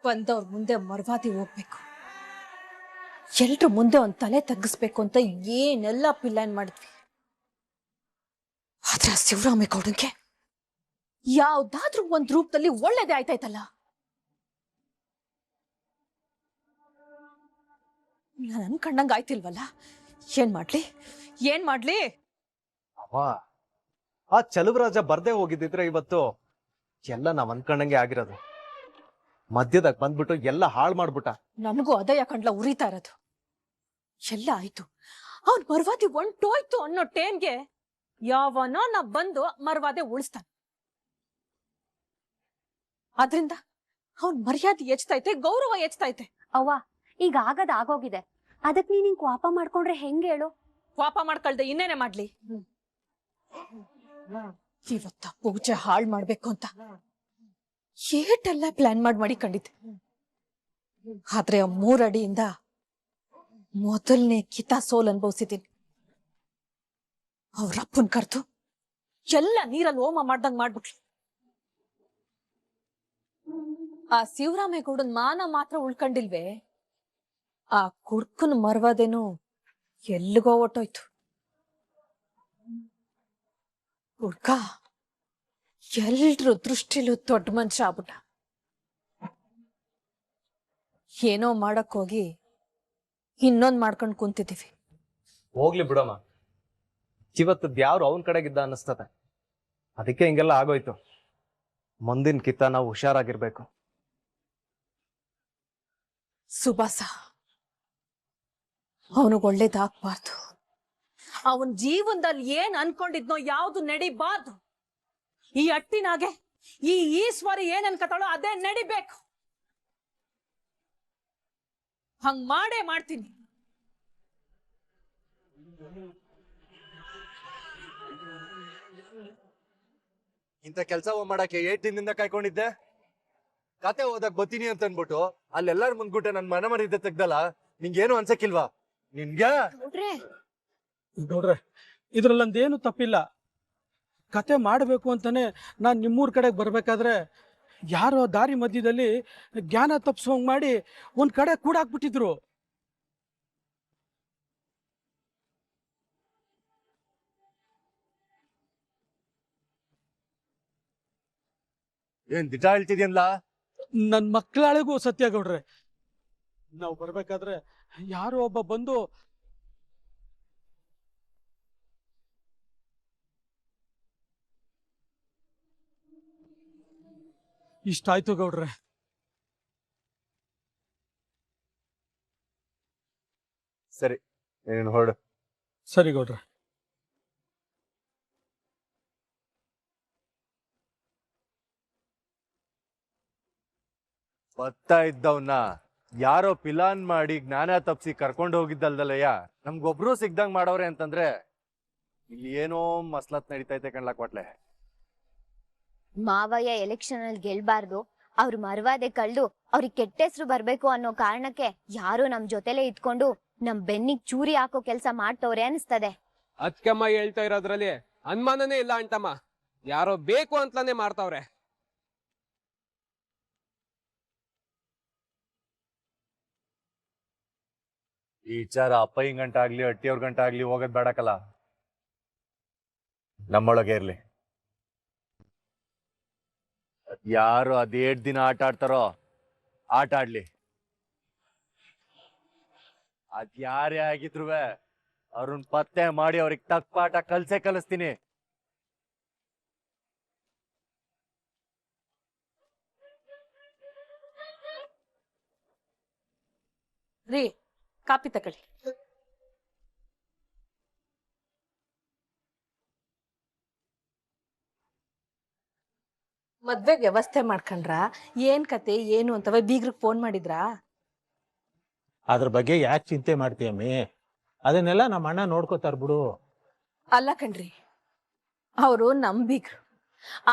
ಬಂದವ್ರ ಮುಂದೆ ಮರ್ವಾದಿ ಹೋಗ್ಬೇಕು, ಎಲ್ರ ಮುಂದೆ ಒಂದ್ ತಲೆ ತಗ್ಗಿಸ್ಬೇಕು ಅಂತ ಏನೆಲ್ಲ ಪ್ಲಾನ್ ಮಾಡಿದ್ವಿ. ಆದ್ರೆ ಶಿವರಾಮೇಗೌಡನ್ಗೆ ಯಾವ್ದಾದ್ರೂ ಒಂದ್ ರೂಪದಲ್ಲಿ ಒಳ್ಳೇದೇ ಆಯ್ತಾಯ್ತಲ್ಲ. ನಾನು ಅನ್ಕಂಡಂಗ ಆಯ್ತಿಲ್ವಲ್ಲ. ಏನ್ ಮಾಡ್ಲಿ? ಅವ ಆ ಚಲುವರಾಜ ಬರ್ದೇ ಹೋಗಿದ್ದಿದ್ರೆ ಇವತ್ತು ಎಲ್ಲ ನಾವ್ ಅನ್ಕೊಂಡಂಗೆ ಆಗಿರೋದು. ಮಧ್ಯದಾಗ ಬಂದ್ಬಿಟ್ಟು ಎಲ್ಲ ಹಾಳು ಮಾಡ್ಬಿಟ್ಟ. ನನಗೂ ಅದೇ ಯಾಕಂಡ್ಲ ಉರಿತಾ ಇರೋದು. ಎಲ್ಲ ಆಯ್ತು, ಅವ್ನ್ ಮರ್ವಾದಿ ಹೊಂಟೋಯ್ತು ಅನ್ನೋ ಟೈಮ್ಗೆ ಯಾವನೋ ನಾ ಬಂದು ಮರ್ವಾದೆ ಉಳಿಸ್ತಾನೆ. ಆದ್ರಿಂದ ಅವನ್ ಮರ್ಯಾದೆ ಹೆಚ್ಚತೈತೆ, ಗೌರವ ಹೆಚ್ಚತೈತೆ. ಅವ್ವ, ಈಗ ಆಗದ್ ಆಗೋಗಿದೆ. ಅದಕ್ ನೀನ್ ಕೋಪ ಮಾಡ್ಕೊಂಡ್ರೆ ಹೆಂಗ್ ಹೇಳು? ಕೋಪ ಮಾಡ್ಕೊಳ್ದೆ ಇನ್ನೇನೆ ಮಾಡ್ಲಿ? ಇವತ್ತ ಪೂಜೆ ಹಾಳ್ ಮಾಡ್ಬೇಕು ಅಂತ ಏಟೆಲ್ಲ ಪ್ಲಾನ್ ಮಾಡಿ ಕಂಡಿದ್ದೆ. ಆದ್ರೆ 3 ಅಡಿಯಿಂದ ಮೊದಲನೇ ಕಿತ ಸೋಲ್ ಅನ್ಭವಿಸಿದ್ದೀನಿ. ಅವ್ರಪ್ಪನ್ ಕರ್ದು ಎಲ್ಲ ನೀರಲ್ಲಿ ಹೋಮ ಮಾಡ್ದಂಗ್ ಮಾಡ್ಬಿಟ್ಲು. ಆ ಶಿವರಾಮೇಗೌಡನ್ ಮಾನ ಮಾತ್ರ ಉಳ್ಕೊಂಡಿಲ್ವೇ, ಆ ಕುಡ್ಕನ್ ಮರ್ವಾದೇನು ಎಲ್ಲಿಗೋ ಹೊಟ್ಟೋಯ್ತು. ಹುಡ್ಕ ಎಲ್ರು ದೃಷ್ಟಿಲೂ ದೊಡ್ಡ ಮನುಷ್ಯ ಆಗ್ಬಿಟ್ಟ. ಏನೋ ಮಾಡಕ್ ಹೋಗಿ ಇನ್ನೊಂದ್ ಮಾಡ್ಕೊಂಡ್ ಕುಂತಿದೀವಿ. ಹೋಗ್ಲಿ ಬಿಡಮ್ಮ, ಇವತ್ತದ್ ಯಾರು ಅವನ್ ಕಡೆಗಿದ್ದ ಅನ್ನಿಸ್ತದೆ. ಅದಕ್ಕೆ ಹಿಂಗೆಲ್ಲ ಆಗೋಯ್ತು. ಮುಂದಿನ ಕಿತ್ತ ನಾವು ಹುಷಾರಾಗಿರ್ಬೇಕು. ಸುಭಾಸ ಅವನಿಗೆ ಒಳ್ಳೇದಾಗ್ಬಾರ್ದು. ಅವನ್ ಜೀವನದಲ್ಲಿ ಏನ್ ಅನ್ಕೊಂಡಿದ್ನೋ ಯಾವ್ದು ನಡಿಬಾರ್ದು. ಈ ಅಟ್ಟಿನಾಗೆ ಈ ಈಶ್ವರಿ ಏನ್ ಅನ್ಕತಾಳೋ ಅದೇ ನಡಿಬೇಕು. ಹಂಗ್ ಮಾಡೇ ಮಾಡ್ತೀನಿ. ಇಂಥ ಕೆಲಸ ಮಾಡಕ್ಕೆ 8 ದಿನದಿಂದ ಕಾಯ್ಕೊಂಡಿದ್ದೆ. ಕತೆ ಓದಕ್ ಬತ್ತೀನಿ ಅಂತ ಅನ್ಬಿಟ್ಟು ಅಲ್ಲೆಲ್ಲಾರು ಮುಂದ್ಗುಟ್ಟೆ ನನ್ ಮನ ಮರಿದ್ದೆ ತೆಗ್ದಲ್ಲ. ನಿಂಗೇನು ಅನ್ಸಕ್ಕಿಲ್ವಾ? ನಿನ್ಗೆ ನೋಡ್ರೆ, ಇದ್ರಲ್ಲೊಂದೇನು ತಪ್ಪಿಲ್ಲ. ಕತೆ ಮಾಡಬೇಕು ಅಂತಾನೆ ನಾನ್ ನಿಮ್ಮೂರ್ ಕಡೆಗೆ ಬರ್ಬೇಕಾದ್ರೆ ಯಾರೋ ದಾರಿ ಮಧ್ಯದಲ್ಲಿ ಜ್ಞಾನ ತಪ್ಪಿಸೋಂಗ್ ಮಾಡಿ ಒಂದ್ ಕಡೆ ಕೂಡಾಕ್ಬಿಟ್ಟಿದ್ರು. ಏನ್ ದಿಟ ಹೇಳ್ತಿದ್ಯಲ್ಲ? ನನ್ ಮಕ್ಕಳಿಗೂ ಸತ್ಯ ಗೌಡ್ರೆ, ನಾವು ಬರ್ಬೇಕಾದ್ರೆ ಯಾರೋ ಒಬ್ಬ ಬಂದು ಇಷ್ಟಾಯ್ತು ಗೌಡ್ರೆ. ಸರಿ, ನೀನು ಹೊರಡು. ಸರಿ ಗೌಡ್ರೆ. ಬರ್ತಾ ಇದ್ದವನ್ನ ಯಾರೋ ಪಿಲಾನ್ ಮಾಡಿ ಜ್ಞಾನ ತಪ್ಸಿ ಕರ್ಕೊಂಡು ಹೋಗಿದ್ದಲ್ದಲ್ಲಯ್ಯ, ನಮ್ಗೊಬ್ರು ಸಿಗ್ದಂಗ್ ಮಾಡವ್ರೆ ಅಂತಂದ್ರೆ ಇಲ್ಲಿ ಏನೋ ಮಸ್ಲತ್ ನಡೀತೈತೆ ಕಣ್ಲಾಕ್ ಕೊಟ್ಲೆ. ಮಾವಯ್ಯ ಎಲೆಕ್ಷನ್ ಅಲ್ಲಿ ಗೆಲ್ಬಾರ್ದು, ಅವ್ರ ಮರ್ವಾದೆ ಕಳ್ದು ಅವ್ರಿಗೆ ಕೆಟ್ಟ ಹೆಸರು ಬರ್ಬೇಕು ಅನ್ನೋ ಕಾರಣಕ್ಕೆ ಯಾರು ನಮ್ ಜೊತೆಲೆ ಇದ್ಕೊಂಡು ನಮ್ ಬೆನ್ನಿಗ್ ಚೂರಿ ಹಾಕೋ ಕೆಲ್ಸ ಮಾಡ್ತವ್ರೆ ಅನಿಸ್ತದೆ. ಅದ್ಕಮ್ಮ ಹೇಳ್ತಾ ಇರೋದ್ರಲ್ಲಿ ಅನುಮಾನನೇ ಇಲ್ಲ ಅಂಟಮ್ಮ. ಯಾರೋ ಬೇಕು ಅಂತಾನೆ ಮಾಡ್ತಾವ್ರೆ. ಈ ವಿಚಾರ ಅಪ್ಪಯ್ಯನ್ ಗಂಟ ಆಗ್ಲಿ ಅಟ್ಟಿಯವ್ರ ಗಂಟ ಆಗ್ಲಿ ಹೋಗೋದ್ ಬೇಡಕಲ್ಲ, ನಮ್ಮೊಳಗೆ ಇರ್ಲಿ. ಯಾರು ಅದೇಟ್ ದಿನ ಆಟ ಆಡ್ತಾರೋ ಆಟ ಆಡ್ಲಿ. ಅದ್ಯಾರೇ ಆಗಿದ್ರು ಅವ್ರನ್ನ ಪತ್ತೆ ಮಾಡಿ ಅವ್ರಿಗೆ ತಕ್ಕ ಪಾಠ ಕಲಿಸ್ತೀನಿ. ರೀ, ಕಾಪಿ ತಗೊಳ್ಳಿ. ಮದ್ವೆ ವ್ಯವಸ್ಥೆ ಮಾಡ್ಕೊಂಡ್ರ? ಏನ್ ಕತೆ ಏನು ಅಂತವ ಬೀಗ್ರಿಗೆ ಫೋನ್ ಮಾಡಿದ್ರಾ? ಅದ್ರ ಬಗ್ಗೆ ಯಾಕೆ ಚಿಂತೆ ಮಾಡ್ತೀಯಮ್ಮಿ? ಅದನ್ನೆಲ್ಲ ನಮ್ಮ ಅಣ್ಣ ನೋಡ್ಕೋತಾರ ಬಿಡು. ಅಲ್ಲ ಕಣ್ರಿ, ಅವರು ನಮ್ ಬೀಗ್ರು.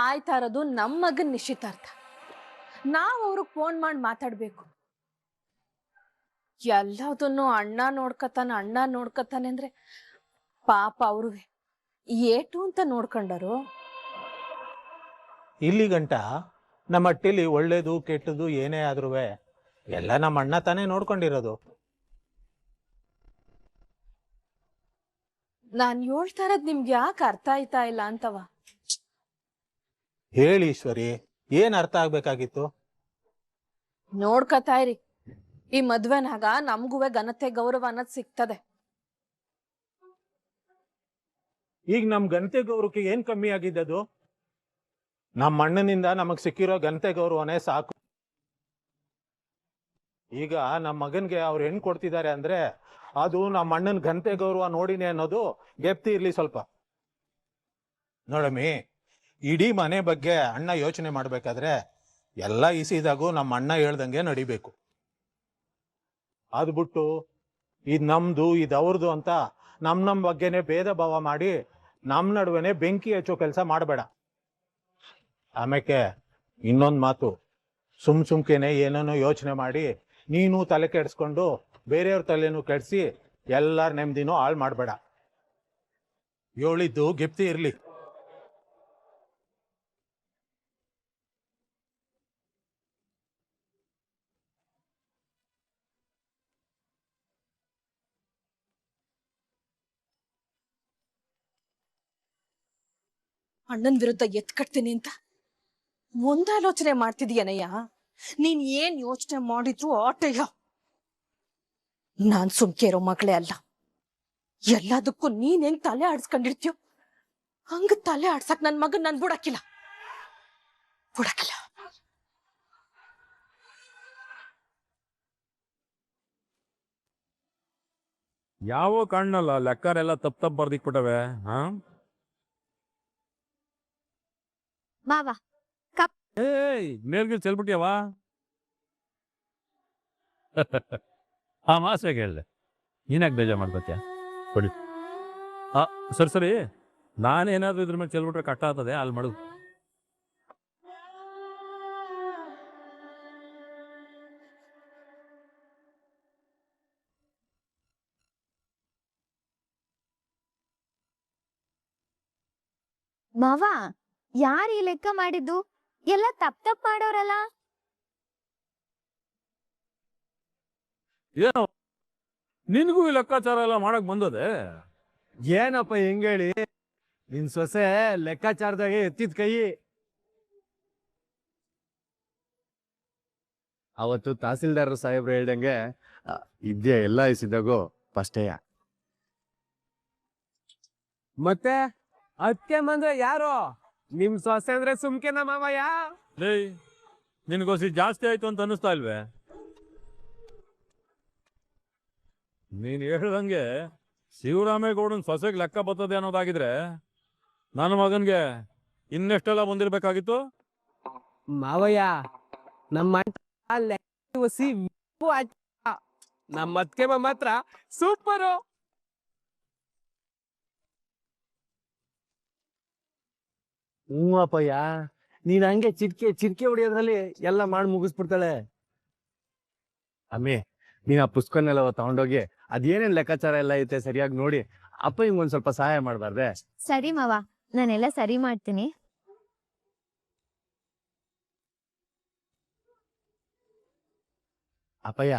ಆಯ್ತಾ ಇರೋದು ನಮ್ ಮಗನ್ ನಿಶ್ಚಿತಾರ್ಥ. ನಾವ್ ಅವ್ರಿಗೆ ಫೋನ್ ಮಾಡಿ ಮಾತಾಡ್ಬೇಕು. ಎಲ್ಲದನ್ನು ಅಣ್ಣ ನೋಡ್ಕತಾನೆ ಅಂದ್ರೆ ಪಾಪ ಅವ್ರಿಗೆ ಏಟು ಅಂತ ನೋಡ್ಕೊಂಡರು. ಇಲ್ಲಿ ಗಂಟ ನಮ್ಮ ಹಟ್ಟಿಲಿ ಒಳ್ಳೇದು ಕೆಟ್ಟದು ಏನೇ ಆದ್ರೂ ಎಲ್ಲ ನಮ್ಮ ಅಣ್ಣ ತಾನೇ ನೋಡ್ಕೊಂಡಿರೋದು. ನಾನ್ ಹೇಳ್ತಾ ಇರೋದ್ ನಿಮ್ಗೆ ಯಾಕೆ ಅರ್ಥ ಆಯ್ತಾ ಇಲ್ಲ ಅಂತವ? ಹೇಳಿ ಈಶ್ವರಿ, ಏನ್ ಅರ್ಥ ಆಗ್ಬೇಕಾಗಿತ್ತು? ನೋಡ್ಕತಾ ಇರಿ, ಈ ಮದ್ವೆನಾಗ ನಮ್ಗೂ ಘನತೆ ಗೌರವ ಅನ್ನೋದ್ ಸಿಗ್ತದೆ. ಈಗ ನಮ್ ಘನತೆ ಗೌರವಕ್ಕೆ ಏನ್ ಕಮ್ಮಿ ಆಗಿದ್ದದು? ನಮ್ಮ ಅಣ್ಣನಿಂದ ನಮಗ್ ಸಿಕ್ಕಿರೋ ಘನತೆ ಗೌರವನೇ ಸಾಕು. ಈಗ ನಮ್ಮ ಮಗನ್ಗೆ ಅವ್ರು ಹೆಣ್ ಕೊಡ್ತಿದ್ದಾರೆ ಅಂದ್ರೆ ಅದು ನಮ್ಮ ಅಣ್ಣನ ಘನತೆ ಗೌರವ ನೋಡಿನೇ ಅನ್ನೋದು ಗೆಪ್ತಿ ಇರ್ಲಿ ಸ್ವಲ್ಪ. ನೋಡಮ್ಮಿ, ಇಡೀ ಮನೆ ಬಗ್ಗೆ ಅಣ್ಣ ಯೋಚನೆ ಮಾಡ್ಬೇಕಾದ್ರೆ ಎಲ್ಲ ಇಸಿದಾಗೂ ನಮ್ಮ ಅಣ್ಣ ಹೇಳ್ದಂಗೆ ನಡಿಬೇಕು. ಅದ್ ಬಿಟ್ಟು ಇದ್ ನಮ್ದು ಇದ್ ಅವ್ರದ್ದು ಅಂತ ನಮ್ ಬಗ್ಗೆನೆ ಭೇದ ಭಾವ ಮಾಡಿ ನಮ್ ನಡುವೆನೆ ಬೆಂಕಿ ಹಚ್ಚೋ ಕೆಲಸ ಮಾಡಬೇಡ. ಆಮೇಲೆ ಇನ್ನೊಂದ್ ಮಾತು, ಸುಮ್ಕೆನೆ ಏನೇನೋ ಯೋಚನೆ ಮಾಡಿ ನೀನು ತಲೆ ಕೆಡಿಸ್ಕೊಂಡು ಬೇರೆಯವ್ರ ತಲೆನೂ ಕೆಡಿಸಿ ಎಲ್ಲಾರ ನೆಮ್ಮದಿನೂ ಹಾಳು ಮಾಡಬೇಡ. ಹೇಳಿದ್ದು ಗೆಪ್ತಿ ಇರ್ಲಿ. ಅಣ್ಣನ್ ವಿರುದ್ಧ ಎತ್ಕಟ್ತೀನಿ ಅಂತ ಮುಂದಾಲೋಚನೆ ಮಾಡ್ತಿದೀಯನಯ್ಯ. ನೀನ್ ಏನ್ ಯೋಚನೆ ಮಾಡಿದ್ರು ಆಟಯ್ಯ. ನಾನ್ ಸುಮ್ಕೆ ಇರೋ ಮಗಳೇ ಅಲ್ಲ. ಎಲ್ಲದಕ್ಕೂ ನೀನ್ ಹೆಂಗ್ ತಲೆ ಆಡ್ಸ್ಕೊಂಡಿರ್ತೀಯೋ ಹಂಗ ತಲೆ ಆಡ್ಸಕ್ ನನ್ ಮಗನ್ ನನ್ ಬಿಡಕ್ಕಿಲ್ಲ. ಯಾವ ಕಾರಣಲ್ಲ ಲೆಕ್ಕರೆಲ್ಲ ತಪ್ಪ ಬರ್ದಿಕ್ಬಿಟ್ಟವೆ. ಹಾ ಮಾವ, ಏಯ್ ಮೇಲ್ಗಿಲ್ ಚೆಲ್ಬಿಟ್ಯವ. ಆ ಮಾಸಾಗ ಹೇಳ್ದೆ, ನೀನಾಗ ಬೇಜಾರು ಮಾಡ್ಕೊತ್ಯ ಕೊಡಿ. ಸರಿ ನಾನೇನಾದ್ರೂ ಇದ್ರ ಮೇಲೆ ಚೆಲ್ಬಿಟ್ರೆ ಕಟ್ಟ ಆಗ್ತದೆ, ಅಲ್ಲಿ ಮಾಡು. ಮಾವ, ಯಾರು ಈ ಲೆಕ್ಕ ಮಾಡಿದ್ದು? ಎಲ್ಲ ತಪ್ಪ ಮಾಡೋರಲ್ಲ. ಏನೋ ನಿನ್ಗೂ ಈ ಲೆಕ್ಕಾಚಾರ ಎಲ್ಲ ಮಾಡಕ್ ಬಂದದೆ? ಏನಪ್ಪ ಹೆಂಗೇಳಿ, ನಿನ್ ಸೊಸೆ ಲೆಕ್ಕಾಚಾರದಾಗೆ ಎತ್ತಿದ ಕೈ. ಅವತ್ತು ತಹಸೀಲ್ದಾರ್ ಸಾಹೇಬ್ರು ಹೇಳ್ದಂಗೆ ಇದ್ಯಾ ಎಲ್ಲ ಇಸಿದಾಗೋ ಫಸ್ಟೇಯ. ಮತ್ತೆ ಅತ್ತೆ ಬಂದ್ರೆ ಯಾರು? ನಿಮ್ ಸೊಸೆ ಅಂದ್ರೆ ಸುಮ್ಕೆನ ಮಾವಯ್ಯ? ಲೇ, ನಿನ್ಗೋಸಿ ಜಾಸ್ತಿ ಆಯ್ತು ಅಂತ ಅನ್ನಿಸ್ತಾ ಇಲ್ವೇ? ನೀನ್ ಹೇಳ್ದಂಗೆ ಶಿವರಾಮೇಗೌಡನ್ ಸೊಸೆಗೆ ಲೆಕ್ಕ ಬರ್ತದೆ ಅನ್ನೋದಾಗಿದ್ರೆ ನನ್ನ ಮಗನ್ಗೆ ಇನ್ನೆಷ್ಟೆಲ್ಲ ಬಂದಿರ್ಬೇಕಾಗಿತ್ತು. ಮಾವಯ್ಯ, ನಮ್ಮ ಅತ್ಕೆ ಮಾತ್ರ ಸೂಪರು. ಅಪ್ಪಯ್ಯ, ನೀನ್ ಹಂಗೆ ಚಿರ್ಕೆ ಹೊಡಿಯೋದ್ರಲ್ಲಿ ಎಲ್ಲ ಮಾಡಿ ಮುಗಿಸ್ಬಿಡ್ತಾಳೆ. ಅಮ್ಮಿ, ನೀನ್ ಆ ಪುಸ್ತಕನೆಲ್ಲ ತಗೊಂಡೋಗಿ ಅದೇನೇನ್ ಲೆಕ್ಕಾಚಾರ ಎಲ್ಲ ಐತೆ ಸರಿಯಾಗಿ ನೋಡಿ ಅಪ್ಪ ಹಿಂಗೊಂದ್ ಸ್ವಲ್ಪ ಸಹಾಯ ಮಾಡ್ಬಾರ್ದೆ? ಸರಿ ಮಾವ, ನಾನೆಲ್ಲ ಸರಿ ಮಾಡ್ತೀನಿ. ಅಪ್ಪಯ್ಯ,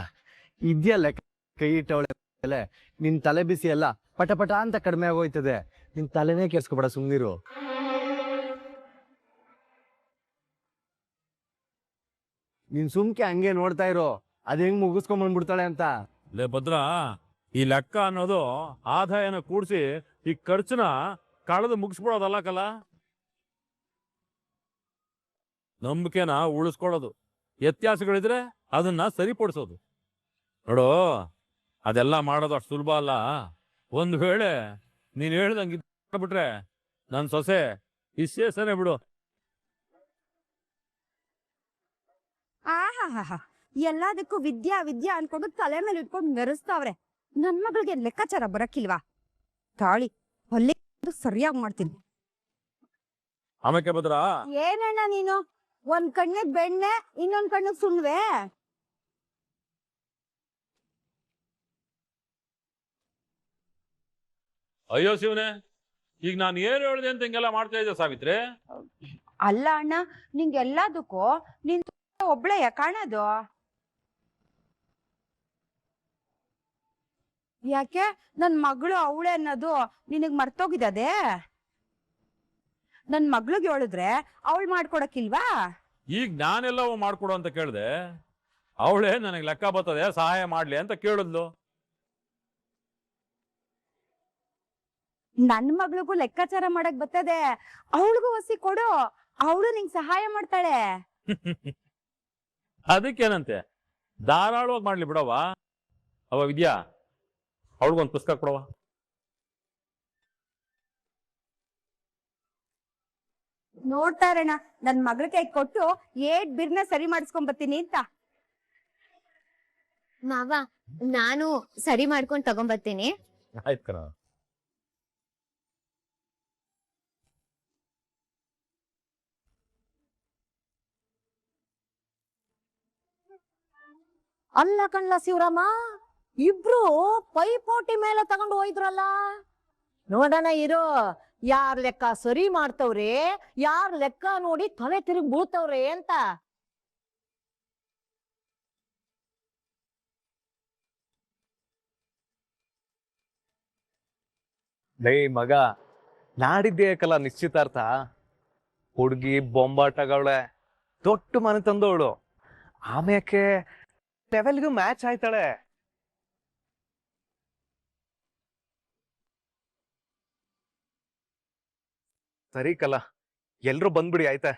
ಇದ್ಯಾ ಲೆಕ್ಕ ಕೈ ಇಟ್ಟವಳೆ, ನಿನ್ ತಲೆ ಬಿಸಿ ಎಲ್ಲ ಪಟ ಪಟ ಅಂತ ಕಡಿಮೆ ಆಗೋಯ್ತದೆ. ನಿನ್ ತಲೆನೇ ಕೆರ್ಸ್ಕೊಬೇಡ, ಸುಮ್ನಿರು. ನೀನ್ ಸುಮ್ಕೆ ಹಂಗೆ ನೋಡ್ತಾ ಇರೋ, ಅದ್ ಹೆಂಗ್ ಮುಗಿಸ್ಕೊಂಡ್ ಬಂದ್ಬಿಡ್ತಾಳೆ ಅಂತ. ಲೇ ಭದ್ರ, ಈ ಲೆಕ್ಕ ಅನ್ನೋದು ಆದಾಯನ ಕೂಡಿಸಿ ಈ ಖರ್ಚನ್ನ ಕಳೆದು ಮುಗಿಸ್ಬಿಡೋದಲ್ಲ ಕಲ. ನಂಬಿಕೆನ ಉಳಿಸ್ಕೊಳ್ಳೋದು, ವ್ಯತ್ಯಾಸಗಳಿದ್ರೆ ಅದನ್ನ ಸರಿಪಡಿಸೋದು. ನೋಡು, ಅದೆಲ್ಲ ಮಾಡೋದು ಅಷ್ಟು ಸುಲಭ ಅಲ್ಲ. ಒಂದ್ ವೇಳೆ ನೀನ್ ಹೇಳ್ದಂಗೆ ಬಿಟ್ರೆ ನನ್ ಸೊಸೆ ಇಷ್ಟೇಸನೆ ಬಿಡು. ಆಹಾ, ಎಲ್ಲದಕ್ಕೂ ವಿದ್ಯಾ ಅನ್ಕೊಂಡು ತಲೆ ಮೇಲೆ ಇಟ್ಕೊಂಡು ಮೆರೆಸ್ತಾವ್ರೆ. ನನ್ ಮಗಳಿಗೆ ಲೆಕ್ಕಾಚಾರ ಬರಕ್ಕಿಲ್ವಾ? ತಾಳಿ ಹೊಲ್ಲೆ ಸರಿಯಾಗಿ ಮಾಡ್ತೀನಿ. ಆಮೇಲೆ ಭದ್ರ, ಏನಣ್ಣ ನೀನು, ಒಂದ್ ಕಣ್ಣಿಗೆ ಬೆಣ್ಣೆ ಇನ್ನೊಂದ್ ಕಣ್ಣಿಗೆ ಸುಣ್ವೆ? ಅಯ್ಯೋ ಶಿವನೇ, ಈಗ ನಾನು ಏನು ಹೇಳಿದೆ ಅಂತ ಹಿಂಗೆಲ್ಲ ಮಾಡ್ತಾ ಇದ್ದೆ ಸಾವಿತ್ರಿ? ಅಲ್ಲ ಅಣ್ಣ, ನಿಂಗೆಲ್ಲದಕ್ಕೂ ನೀನ್ ಒಬ್ಳೆಯ ಕಾಣೋದು? ಯಾಕೆ ನನ್ ಮಗಳು ಅವಳೆ ಅನ್ನೋದು ನಿನಗ್ ಮರ್ತೋಗಿದದೆ? ನನ್ ಮಗ್ಳಿಗೆ ಹೇಳಿದ್ರೆ ಅವಳು ಮಾಡ್ಕೊಡಕ್ಕಿಲ್ವಾ? ಈಗ ನಾನೆಲ್ಲವೂ ಮಾಡ್ಕೊಡು ಅಂತ ಕೇಳಿದೆ, ಅವಳೇ ನನಗೆ ಲೆಕ್ಕ ಬರ್ತದೆ ಸಹಾಯ ಮಾಡ್ಲಿ ಅಂತ ಕೇಳಿದ್ಲು. ನನ್ ಮಗಳಿಗೂ ಲೆಕ್ಕಾಚಾರ ಮಾಡಕ್ ಬರ್ತದೆ, ಅವಳಿಗೂ ಹೊಸಿ ಕೊಡು, ಅವಳು ನಿಂಗ್ ಸಹಾಯ ಮಾಡ್ತಾಳೆ. ಅದಕ್ಕೇನಂತೆ, ಧಾರಾಳವಾಗಿ ಮಾಡ್ಲಿ ಬಿಡವ. ಅವ ವಿದ್ಯಾ, ಅವಳಿಗೊಂದು ಪುಸ್ತಕ ಕೊಡವ. ನೋಡ್ತಾರಣ್ಣ, ನನ್ ಮಗಳ ಕೈ ಕೊಟ್ಟು ಏಟ್ ಬಿರ್ನ ಸರಿ ಮಾಡಿಸ್ಕೊಂಡ್ ಬರ್ತೀನಿ ಅಂತ. ಮಾವ, ನಾನು ಸರಿ ಮಾಡ್ಕೊಂಡ್ ತಗೊಂಬರ್ತೀನಿ. ಆಯ್ತು ಕಣ. ಅಲ್ಲ ಕಣ್ಲ ಶಿವರಾಮ, ಇಬ್ರು ಪೈಪೋಟಿ ಮೇಲೆ ತಗೊಂಡು ಹೋಯ್ದ್ರಲ್ಲ. ನೋಡೋಣ ಇರೋ, ಯಾರ್ ಲೆಕ್ಕ ಸರಿ ಮಾಡ್ತವ್ರೆ, ಯಾರ್ ಲೆಕ್ಕ ನೋಡಿ ತಲೆ ತಿರುಗಿ ಬೀಳ್ತವ್ರೆ ಅಂತ. ಲೇ ಮಗ, ನಾಡಿದ್ದೇ ಕಲ ನಿಶ್ಚಿತಾರ್ಥ. ಹುಡುಗಿ ಬೊಂಬಾಟಗಳೇ, ದೊಡ್ಡ ಮನೆ ತಂದವಳು, ಆಮ್ಯಾಕೆ ಲೆವೆಲ್ಗೂ ಮ್ಯಾಚ್ ಆಯ್ತಾಳೆ. ಸರಿ ಕಲ, ಎಲ್ರು ಬಂದ್ಬಿಡಿ ಆಯ್ತಾ?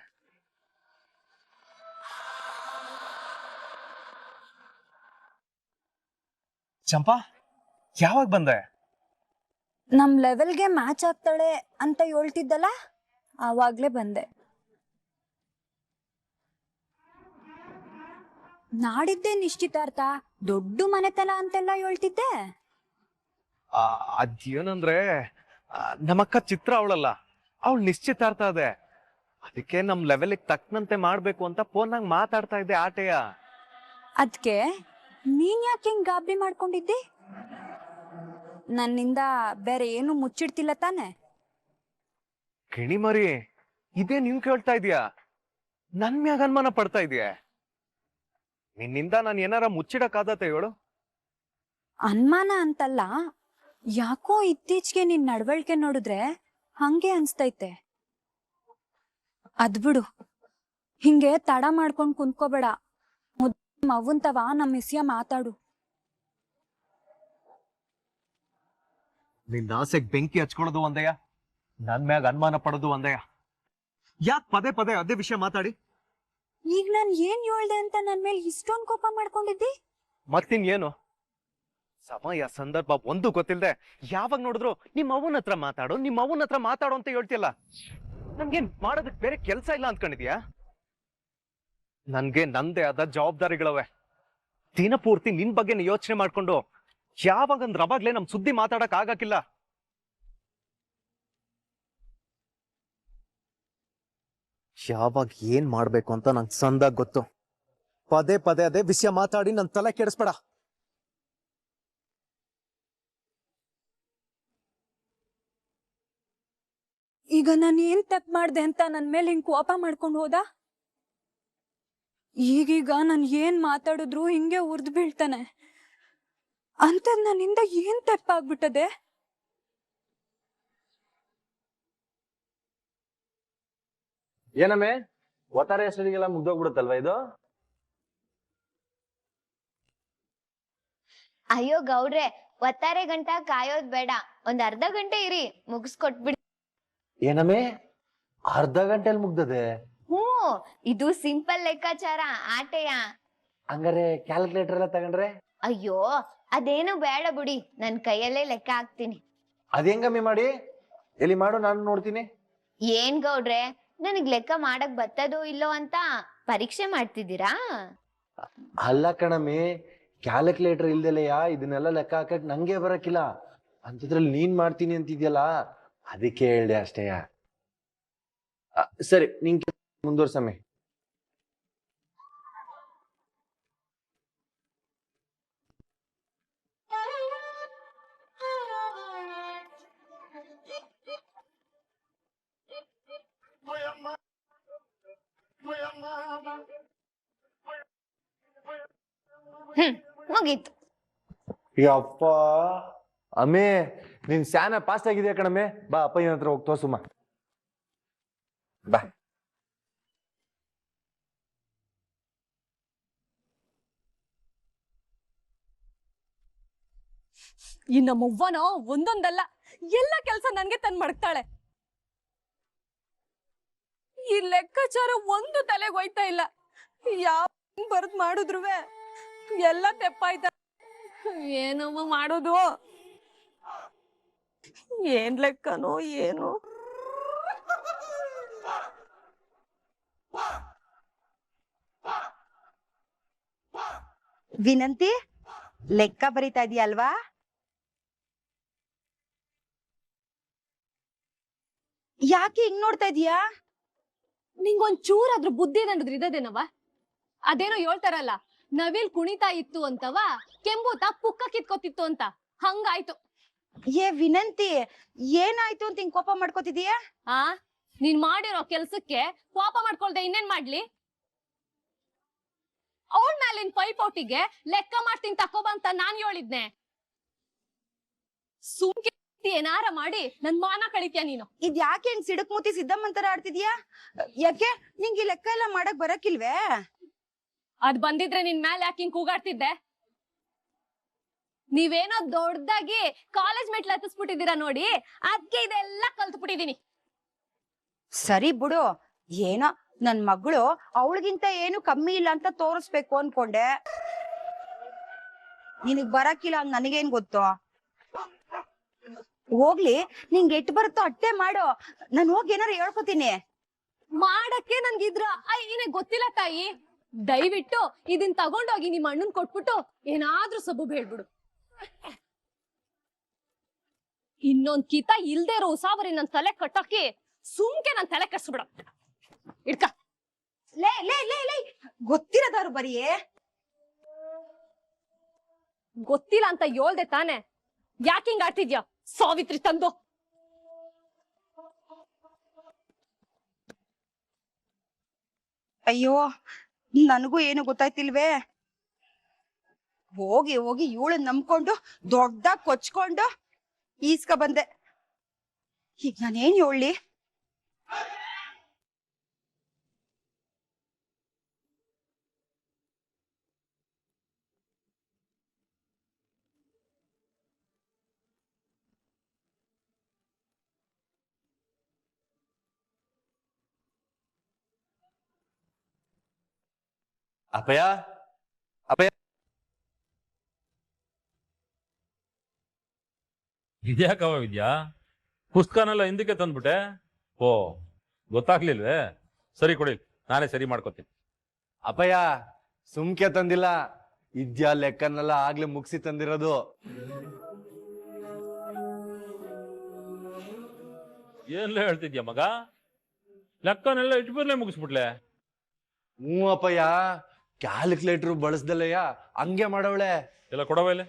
ಚಂಪಾ, ಯಾವಾಗ ಬಂದೆ? ನಮ್ ಲೆವೆಲ್ಗೆ ಮ್ಯಾಚ್ ಆಗ್ತಾಳೆ ಅಂತ ಹೇಳ್ತಿದ್ದಲ್ಲ, ಆವಾಗ್ಲೇ ಬಂದೆ. ನಾಡಿದ್ದೇ ನಿಶ್ಚಿತಾರ್ಥ, ದೊಡ್ಡ ಮನೆತನ ಅಂತೆಲ್ಲ ಹೇಳ್ತಿದ್ದೆ. ಅದೇನಂದ್ರೆ, ನಮ್ಮಕ್ಕ ಚಿತ್ರ ಅವಳಲ್ಲ, ಅವಳು ನಿಶ್ಚಿತಾರ್ಥ ಅದೇ. ಅದಕ್ಕೆ ನಮ್ ಲೆವೆಲ್ಗೆ ತಕ್ಕನಂತೆ ಮಾಡ್ಬೇಕು ಅಂತ ಫೋನ್ನಾಗ ಮಾತಾಡ್ತಾ ಇದ್ದೆ ಆಟೆಯ. ಅದ್ಕೆ ನೀನ್ ಯಾಕೆ ಹಿಂಗ್ ಗಾಬರಿ ಮಾಡ್ಕೊಂಡಿದ್ದಿ? ನನ್ನಿಂದ ಬೇರೆ ಏನು ಮುಚ್ಚಿಡ್ತಿಲ್ಲ ತಾನೆ? ಕಿಣಿ ಮರಿ, ಇದೇ ನೀನ್ ಕೇಳ್ತಾ ಇದೀಯಾ? ನನ್ ಮ್ಯಾಗ ಅನುಮಾನ ಪಡ್ತಾ ಇದೀಯ? ನಿನ್ನಿಂದ ನಾನು ಏನಾರ ಮುಚ್ಚಿಡಕ್ಕಾದತ್ತೆ ಹೇಳು? ಅನುಮಾನ ಅಂತಲ್ಲ, ಯಾಕೋ ಇತ್ತೀಚೆಗೆ ನಿನ್ ನಡವಳಿಕೆ ನೋಡಿದ್ರೆ ಹಂಗೆ ಅನ್ಸ್ತೈತೆ. ಅದ್ಬಿಡು, ಹಿಂಗೆ ತಡ ಮಾಡ್ಕೊಂಡ್ ಕುಂತ್ಕೋಬೇಡ. ಮವ್ವಂತವ ನಮ್ ವಿಷಯ ಮಾತಾಡು. ನಿನ್ನ ಆಸೆಗ್ ಬೆಂಕಿ ಹಚ್ಕೊಳ್ಳೋದು ಒಂದಯ್ಯ, ನನ್ ಮ್ಯಾಗ ಅನುಮಾನ ಪಡೋದು ಒಂದಯ್ಯ. ಯಾಕೆ ಪದೇ ಪದೇ ಅದೇ ವಿಷಯ ಮಾತಾಡಿ? ಈಗ ನಾನ್ ಏನ್ ಹೇಳ್ದೆ ಅಂತ ನನ್ ಮೇಲೆ ಇಷ್ಟೊಂದ್ ಕೋಪ ಮಾಡ್ಕೊಂಡಿದ್ದಿ? ಮತ್ತಿನ್ಯೇನು? ಸಮಯ ಸಂದರ್ಭ ಒಂದು ಗೊತ್ತಿಲ್ದೆ ಯಾವಾಗ ನೋಡಿದ್ರು ನಿಮ್ಮ ಅವ್ವನ ಹತ್ರ ಮಾತಾಡು, ನಿಮ್ಮ ಅವ್ವನ ಹತ್ರ ಮಾತಾಡು ಅಂತ ಹೇಳ್ತಿಯಲ್ಲ. ನನ್ಗೇನ್ ಮಾಡೋದಕ್ ಬೇರೆ ಕೆಲ್ಸ ಇಲ್ಲ ಅಂದ್ಕೊಂಡಿದ್ಯಾ? ನನ್ಗೆ ನಂದೇ ಆದ ಜವಾಬ್ದಾರಿಗಳವೆ. ದಿನಪೂರ್ತಿ ನಿನ್ ಬಗ್ಗೆ ಯೋಚನೆ ಮಾಡ್ಕೊಂಡು ಯಾವಾಗಂದ್ರ ಅವಾಗ್ಲೇ ನಮ್ ಸುದ್ದಿ ಮಾತಾಡಕ್ ಆಗಕ್ಕಿಲ್ಲ. ಯಾವಾಗ ಏನ್ ಮಾಡ್ಬೇಕು ಅಂತ ನಂಗೆ ಸಂದಾಗ ಗೊತ್ತು. ಪದೇ ಪದೇ ಅದೇ ವಿಷಯ ಮಾತಾಡಿ ನನ್ ತಲೆ ಕೆಡಿಸ್ಬೇಡ. ಈಗ ನಾನು ಏನ್ ತಪ್ಪು ಮಾಡ್ದೆ ಅಂತ ನನ್ ಮೇಲೆ ಹಿಂಗ್ ಕೋಪ ಮಾಡ್ಕೊಂಡು ಹೋದ? ಈಗೀಗ ನಾನು ಏನ್ ಮಾತಾಡಿದ್ರು ಹಿಂಗೆ ಉರ್ದು ಬೀಳ್ತಾನೆ. ಅಂತದ್ ನನ್ನಿಂದ ಏನ್ ತಪ್ಪಾಗ್ಬಿಟ್ಟದೆ? ಏನಮ್ಮೆ, ಒತ್ತಾರೆ ಅಷ್ಟೊತ್ತಿಗೆಲ್ಲ ಮುಗ್ದೋಗ್ಬಿಡುತ್ತಲ್ವಾ ಇದು? ಅಯ್ಯೋ ಗೌಡ್ರೆ, ಒತ್ತಾರೆ ಗಂಟ ಕಾಯೋದ್ ಬೇಡ, ಒಂದ್ ಅರ್ಧ ಗಂಟೆ ಇರಿ, ಮುಗಿಸ್ಕೊಟ್ಬಿಡಿ. ಏನಮ್ಮೆ, ಅರ್ಧ ಗಂಟೆಲಿ ಮುಗ್ದದೆ? ಇದು ಸಿಂಪಲ್ ಲೆಕ್ಕಾಚಾರ, ಆಟೆಯ. ಹಂಗಾರೆ ಕ್ಯಾಲ್ಕುಲೇಟರ್ ಎಲ್ಲ ತಗೊಂಡ್ರೆ? ಅಯ್ಯೋ, ಅದೇನು ಬೇಡ ಬಿಡಿ, ನನ್ ಕೈಯಲ್ಲೇ ಲೆಕ್ಕ ಹಾಕ್ತೀನಿ. ಅದೇಂಗಮ್ಮಿ ಮಾಡಿ, ಎಲ್ಲಿ ಮಾಡು, ನಾನು ನೋಡ್ತೀನಿ. ಏನ್ ಗೌಡ್ರೆ, ನನಗ್ ಲೆಕ್ಕ ಮಾಡಕ್ ಬರ್ತದೋ ಇಲ್ಲೋ ಅಂತ ಪರೀಕ್ಷೆ ಮಾಡ್ತಿದ್ದೀರಾ? ಅಲ್ಲ ಕಣಮ್ಮಿ, ಕ್ಯಾಲ್ಕುಲೇಟರ್ ಇಲ್ದೆಲೆಯಾ ಇದನ್ನೆಲ್ಲ ಲೆಕ್ಕ ಹಾಕಕ್ ನಂಗೆ ಬರಕಿಲ್ಲ. ಅಂಥದ್ರಲ್ಲಿ ನೀನ್ ಮಾಡ್ತೀನಿ ಅಂತಿದ್ಯಲ್ಲ, ಅದಕ್ಕೆ ಹೇಳ್ದೆ ಅಷ್ಟೇಯ. ಸರಿ, ನಿಂಗೆ ಮುಂದುವರ್ಸಮ್ಮಿ. ಮುಗೀತು. ಯಪ್ಪ ಅಮ್ಮೆ ನಿನ್ ಸ್ಯಾನ ಪಾಸ್ಟ್ ಆಗಿದೆಯಾ ಕಣಮ್ಮೆ, ಬಾ ಅಪ್ಪಯ್ಯನ ಹತ್ರ ಹೋಗಿ ತೋರ್ಸುಮ್ಮ ಬಾ. ಈ ನಮ್ಮವ್ವನ ಒಂದೊಂದಲ್ಲ ಎಲ್ಲ ಕೆಲ್ಸ ನನ್ಗೆ ತಂದ್ ಮಡಗ್ತಾಳೆ. ಈ ಲೆಕ್ಕಾಚಾರ ಒಂದು ತಲೆಗೆ ಹೋಯ್ತಾ ಇಲ್ಲ. ಯಾವ ಬರ್ದ್ ಮಾಡುದ್ರುವೆ ಎಲ್ಲ ತೆಪ್ಪಾಯ್ತ. ಏನಮ್ಮ ಮಾಡೋದು? ಏನ್ ಲೆಕ್ಕನೋ ಏನು. ವಿನಂತಿ, ಲೆಕ್ಕ ಬರಿತಾ ಇದೀಯಲ್ವಾ? ಯಾಕೆ ಹಿಂಗ್ ನೋಡ್ತಾ ಇದೀಯಾ? ನಿಂಗೊಂದ್ ಚೂರಾದ್ರೂ ಬುದ್ಧಿ ಅನ್ನೋದ್ರ ಇದೇನವ? ಅದೇನೋ ಹೇಳ್ತಾರಲ್ಲ, ನವಿಲ್ ಕುಣಿತಾ ಇತ್ತು ಅಂತವ, ಕೆಂಬೂತ ಪುಕ್ಕ ಕಿತ್ಕೋತಿತ್ತು ಅಂತ. ಹಂಗಾಯ್ತು. ಏ ವಿನಂತಿ, ಏನಾಯ್ತು ಅಂತ ಹಿಂಗ್ ಕೋಪ ಮಾಡ್ಕೋತಿದೀಯಾ? ಆ ನೀನ್ ಮಾಡಿರೋ ಕೆಲ್ಸಕ್ಕೆ ಕೋಪ ಮಾಡ್ಕೊಳ್ದೆ ಇನ್ನೇನ್ ಮಾಡ್ಲಿ? ಅವಳ ಮೇಲಿನ ಪೈಪೋಟಿಗೆ ಲೆಕ್ಕ ಮಾಡ್ತೀನಿ ತಕೋಬಂತ ನಾನ್ ಹೇಳಿದ್ನೆ. ಸುಮ್ಕೆ ಏನಾರ ಮಾಡಿ ನನ್ ಮಾನ ಕಳಿತ್ಯಾ ನೀನು. ಇದ್ ಯಾಕೆ ಹಿಂಗ್ ಸಿಡಕ್ ಮೂತಿ ಸಿದ್ದಮ್ಮಂತರ ಆಡ್ತಿದ್ಯಾ? ಯಾಕೆ ನಿಂಗೆ ಈ ಲೆಕ್ಕ ಎಲ್ಲ ಮಾಡಕ್ ಬರಕಿಲ್ವೇ? ಅದ್ ಬಂದಿದ್ರೆ ನಿನ್ ಮೇಲೆ ಯಾಕೆ ಹಿಂಗ್ ಕೂಗಾಡ್ತಿದ್ದೆ? ನೀವೇನೋ ದೊಡ್ಡದಾಗಿ ಕಾಲೇಜ್ ಮೆಟ್ಲು ಹತ್ತಿಸ್ಬಿಟ್ಟಿದ್ದೀರಾ ನೋಡಿ, ಅದ್ಕೆ ಇದೆಲ್ಲ ಕಲ್ತ್ಬಿಟ್ಟಿದೀನಿ. ಸರಿ ಬಿಡು, ಏನೋ ನನ್ ಮಗಳು ಅವಳಿಗಿಂತ ಏನು ಕಮ್ಮಿ ಇಲ್ಲ ಅಂತ ತೋರಿಸ್ಬೇಕು ಅನ್ಕೊಂಡೆ. ನಿನಗ್ ಬರಕಿಲ್ಲ ಅಂತ ನನಗೇನ್ ಗೊತ್ತು? ಹೋಗ್ಲಿ, ನಿಂಗೆ ಎಟ್ ಬರುತ್ತೋ ಅಟ್ಟೆ ಮಾಡು. ನಾನ್ ಹೋಗಿ ಏನಾರ ಹೇಳ್ಕೊತೀನಿ. ಮಾಡಕ್ಕೆ ನನ್ಗಿದ್ರ ನಿನಗ್ ಗೊತ್ತಿಲ್ಲ ತಾಯಿ. ದಯವಿಟ್ಟು ಇದನ್ ತಗೊಂಡೋಗಿ ನಿಮ್ ಅಣ್ಣನ್ ಕೊಟ್ಬಿಟ್ಟು ಏನಾದ್ರೂ ಸಬೂಬ್ ಹೇಳ್ಬಿಡು. ಇನ್ನೊಂದ್ ಕಿತ ಇಲ್ದೇ ಇರೋ ಉಸಾಬರಿ ನನ್ ತಲೆ ಕಟ್ಟಕ್ಕೆ ಸುಮ್ಕೆ ನನ್ ತಲೆ ಕಟ್ಸ್ಬಿಡ. ಇಡ್ಕ. ಲೇ ಲೇ ಲೇ ಲೇ, ಗೊತ್ತಿರೋದವ್ರು ಬರೀ. ಗೊತ್ತಿಲ್ಲ ಅಂತ ಹೇಳ್ದೆ ತಾನೆ, ಯಾಕೆ ಹಿಂಗ್ ಆಡ್ತಿದ್ಯಾ ಸಾವಿತ್ರಿ ತಂದು? ಅಯ್ಯೋ, ನನಗೂ ಏನು ಗೊತ್ತಾಯ್ತಿಲ್ವೇ. ಹೋಗಿ ಹೋಗಿ ಇವಳನ್ನ ನಂಬ್ಕೊಂಡು ದೊಡ್ಡದಾಗ್ ಕೊಚ್ಕೊಂಡು ಈಸ್ಕ ಬಂದೆ. ಈಗ ನಾನೇನ್ ಹೇಳಿ? ಅಪ್ಪಯ್ಯ ಅಪ್ಪಯ್ಯ, ಇದ್ಯಾಕವ ವಿದ್ಯಾ, ಪುಸ್ತಕನೆಲ್ಲ ಹಿಂದಕ್ಕೆ ತಂದ್ಬಿಟ್ಟೆ? ಓ, ಗೊತ್ತಾಗ್ಲಿಲ್ವೇ? ಸರಿ ಕೊಡಿ, ನಾನೇ ಸರಿ ಮಾಡ್ಕೊತೀನಿ. ಅಪ್ಪಯ್ಯ ಸುಮ್ಕೆ ತಂದಿಲ್ಲ, ಇದ್ಯಾ ಲೆಕ್ಕನೆಲ್ಲ ಆಗ್ಲೇ ಮುಗಿಸಿ ತಂದಿರೋದು. ಏನ್ಲೇ ಹೇಳ್ತಿದ್ಯಾ ಮಗ? ಲೆಕ್ಕನೆಲ್ಲ ಇಟ್ಬಿರ್ಲೆ ಮುಗಿಸ್ಬಿಟ್ಲೆ? ಹ್ಞೂ ಅಪ್ಪಯ್ಯ, ಕ್ಯಾಲ್ಕುಲೇಟರ್ ಬಳಸ್ದಲ್ಲಯ್ಯ ಹಂಗೆ ಮಾಡವಳೆ. ಎಲ್ಲ ಕೊಡವೇಲೆ?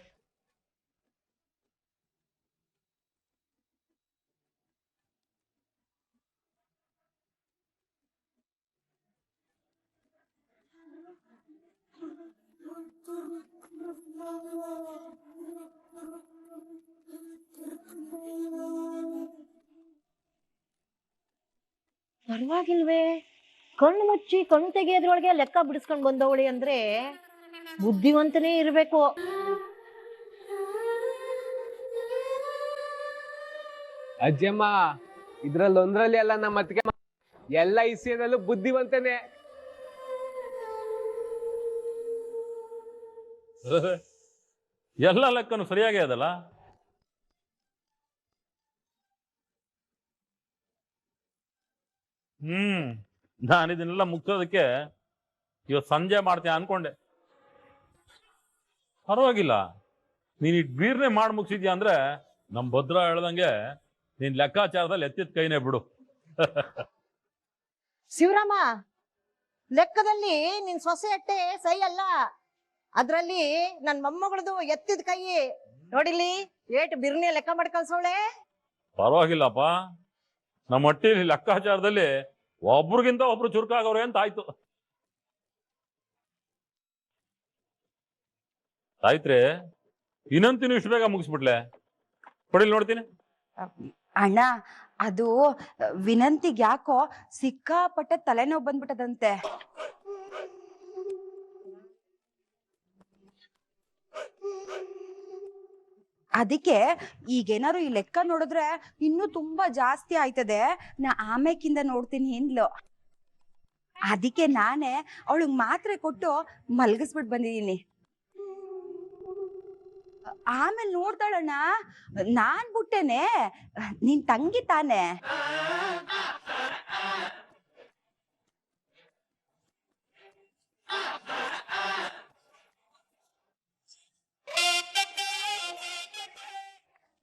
ಪರವಾಗಿಲ್ವೇ, ಕಣ್ಣು ಮುಚ್ಚಿ ಕಣ್ಣು ತೆಗೆಯೋದ್ರೊಳಗೆ ಲೆಕ್ಕ ಬಿಡಿಸ್ಕೊಂಡ್ ಬಂದವಳಿ ಅಂದ್ರೆ ಬುದ್ಧಿವಂತನೇ ಇರ್ಬೇಕು. ಅಜ್ಜಮ್ಮ, ಇದ್ರಲ್ಲೊಂದ್ರಲ್ಲಿ ಎಲ್ಲ ನಮ್ಮ ಅತ್ತಿಗೆ ಎಲ್ಲ ಇಸಿಯನಲ್ಲೂ ಬುದ್ಧಿವಂತನೇ. ಎಲ್ಲ ಲೆಕ್ಕನು ಸರಿಯಾಗಿ ಅದಲ್ಲ? ನಾನು ಇದನ್ನೆಲ್ಲ ಮುಗ್ಸೋದಕ್ಕೆ ಇವತ್ತು ಸಂಜೆ ಮಾಡ್ತೀನಿ ಅನ್ಕೊಂಡೆ. ಪರವಾಗಿಲ್ಲ, ನೀನ್ ಇಟ್ ಬೀರ್ನೆ ಮಾಡಿ ಮುಗಿಸಿದ್ಯಾ ಅಂದ್ರೆ ನಮ್ ಭದ್ರ ಹೇಳ್ದಂಗೆ ನೀನ್ ಲೆಕ್ಕಾಚಾರದಲ್ಲಿ ಎತ್ತಿದ ಕೈನೇ ಬಿಡು. ಶಿವರಾಮ, ಲೆಕ್ಕದಲ್ಲಿ ನಿನ್ ಸೊಸೆ ಅಟ್ಟೆ ಸೈ ಅಲ್ಲ, ಅದ್ರಲ್ಲಿ ನನ್ ಮೊಮ್ಮಗಳದು ಎತ್ತಿದ ಕೈ ನೋಡಿಲಿ, ಏಟ್ ಬಿರ್ನಿ ಲೆಕ್ಕ ಮಾಡಿ ಕಳ್ಸೋಳೆ. ಪರವಾಗಿಲ್ಲಪ್ಪ, ನಮ್ಮ ಹಟ್ಟಿಲಿ ಲೆಕ್ಕಾಚಾರದಲ್ಲಿ ಒಬ್ರಿಗಿಂತ ಒಬ್ರು ಚುರುಕಾಗವ್ರೆ ಅಂತ ಆಯ್ತು. ಆಯ್ತ್ರಿ ಇನ್ನೊಂದು ಇಷ್ಟು ಬೇಗ ಮುಗಿಸ್ಬಿಟ್ಲೆ ಕೊಡಿಲ್ ನೋಡ್ತೀನಿ. ಅಣ್ಣ ಅದು ವಿನಂತಿಗೆ ಯಾಕೋ ಸಿಕ್ಕಾಪಟ್ಟೆ ತಲೆನೋವು ಬಂದ್ಬಿಟ್ಟದಂತೆ. ಅದಕ್ಕೆ ಈಗೇನಾರು ಈ ಲೆಕ್ಕ ನೋಡಿದ್ರೆ ಇನ್ನೂ ತುಂಬಾ ಜಾಸ್ತಿ ಆಯ್ತದೆ, ನಾ ಆಮೇಕಿಂದ ನೋಡ್ತೀನಿ ಹಿಂದ್ಲು. ಅದಕ್ಕೆ ನಾನೇ ಅವಳಿಗೆ ಮಾತ್ರೆ ಕೊಟ್ಟು ಮಲ್ಗಿಸ್ಬಿಟ್ಟು ಬಂದಿದ್ದೀನಿ. ಆಮೇಲೆ ನೋಡ್ತಾಳಣ್ಣ, ನಾನ್ ಬಿಟ್ಟೇನೆ, ನಿನ್ ತಂಗಿ ತಾನೆ.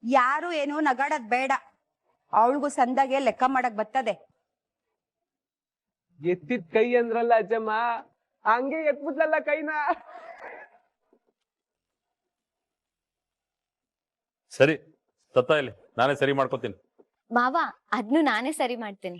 ಯಾರು ಏನು ನಗಾಡದ್ ಬೇಡ, ಅವಳಿಗೂ ಸಂದಾಗೆ ಲೆಕ್ಕ ಮಾಡಕ್ ಬರ್ತದೆ. ಎತ್ತಿದ ಕೈ ಅಂದ್ರಲ್ಲ ಅಜ್ಜಮ್ಮ, ಹಂಗೆ ಎತ್ಬಿಟ್ಲಲ್ಲ ಕೈನ. ಸರಿ ತತ್ತ ಇಲ್ಲಿ ನಾನೇ ಸರಿ ಮಾಡ್ಕೊತೀನಿ. ಮಾವ ಅದ್ನು ನಾನೇ ಸರಿ ಮಾಡ್ತೀನಿ.